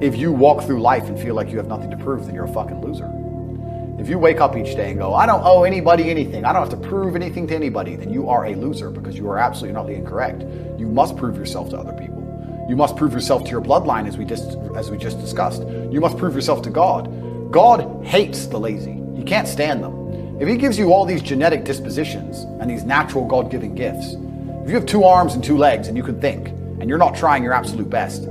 If you walk through life and feel like you have nothing to prove, then you're a fucking loser. If you wake up each day and go, I don't owe anybody anything, I don't have to prove anything to anybody, then you are a loser, because you are absolutely not incorrect. You must prove yourself to other people. You must prove yourself to your bloodline, as we just discussed. You must prove yourself to God. God hates the lazy. He can't stand them. If he gives you all these genetic dispositions and these natural God-given gifts, if you have 2 arms and 2 legs and you can think, and you're not trying your absolute best,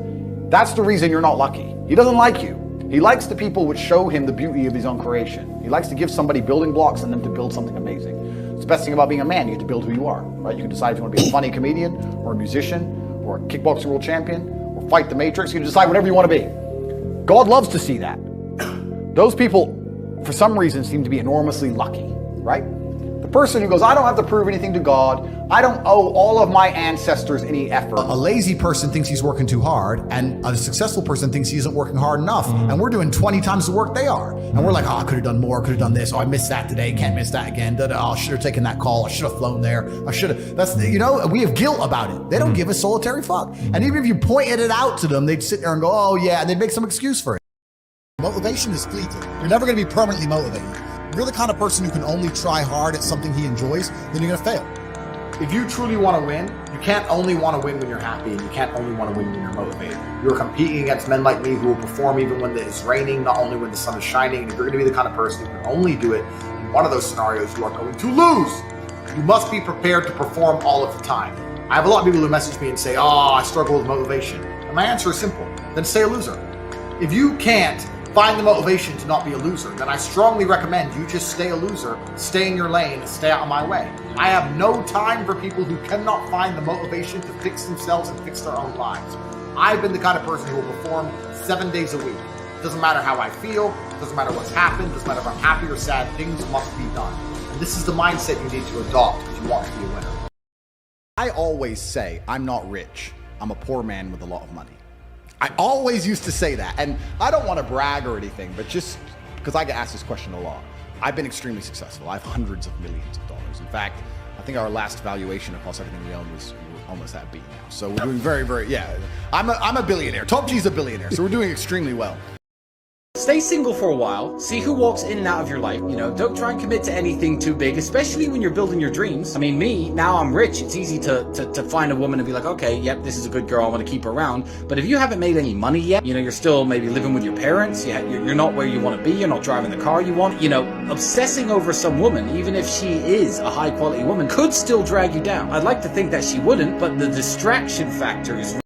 that's the reason you're not lucky. He doesn't like you. He likes the people which show him the beauty of his own creation. He likes to give somebody building blocks and them to build something amazing. It's the best thing about being a man. You get to build who you are, right? You can decide if you want to be a funny comedian or a musician or a kickboxing world champion or fight the Matrix. You can decide whatever you want to be. God loves to see that. Those people, for some reason, seem to be enormously lucky, right? The person who goes, I don't have to prove anything to God. I don't owe all of my ancestors any effort. A lazy person thinks he's working too hard, and a successful person thinks he isn't working hard enough. And we're doing 20 times the work they are. And we're like, oh, I could have done more, could have done this. Oh, I missed that today, can't miss that again. Oh, I should have taken that call. I should have flown there. I should have. That's, we have guilt about it. They don't give a solitary fuck. And even if you pointed it out to them, they'd sit there and go, oh yeah, and they'd make some excuse for it. Motivation is fleeting. You're never going to be permanently motivated. If you're the kind of person who can only try hard at something he enjoys, then you're going to fail. If you truly want to win, you can't only want to win when you're happy, and you can't only want to win when you're motivated. You're competing against men like me who will perform even when it's raining, not only when the sun is shining. And if you're going to be the kind of person who can only do it in one of those scenarios, you are going to lose. You must be prepared to perform all of the time. I have a lot of people who message me and say, oh, I struggle with motivation. And my answer is simple. Then stay a loser. If you can't find the motivation to not be a loser, then I strongly recommend you just stay a loser, stay in your lane, and stay out of my way. I have no time for people who cannot find the motivation to fix themselves and fix their own lives. I've been the kind of person who will perform 7 days a week. It doesn't matter how I feel, it doesn't matter what's happened, it doesn't matter if I'm happy or sad, things must be done. And this is the mindset you need to adopt if you want to be a winner. I always say, I'm not rich. I'm a poor man with a lot of money. I always used to say that, and I don't want to brag or anything, but just because I get asked this question a lot. I've been extremely successful. I have hundreds of millions of dollars. In fact, I think our last valuation across everything we own was almost at B now. So we're doing very, very, yeah. I'm a billionaire. Top G's a billionaire, so we're doing extremely well. Stay single for a while, see who walks in and out of your life, don't try and commit to anything too big, especially when you're building your dreams. I mean, now I'm rich, it's easy to find a woman and be like, okay, yep, this is a good girl, I want to keep her around. But if you haven't made any money yet, you're still maybe living with your parents, you're not where you want to be, you're not driving the car you want, obsessing over some woman, even if she is a high quality woman, could still drag you down. I'd like to think that she wouldn't, but the distraction factor is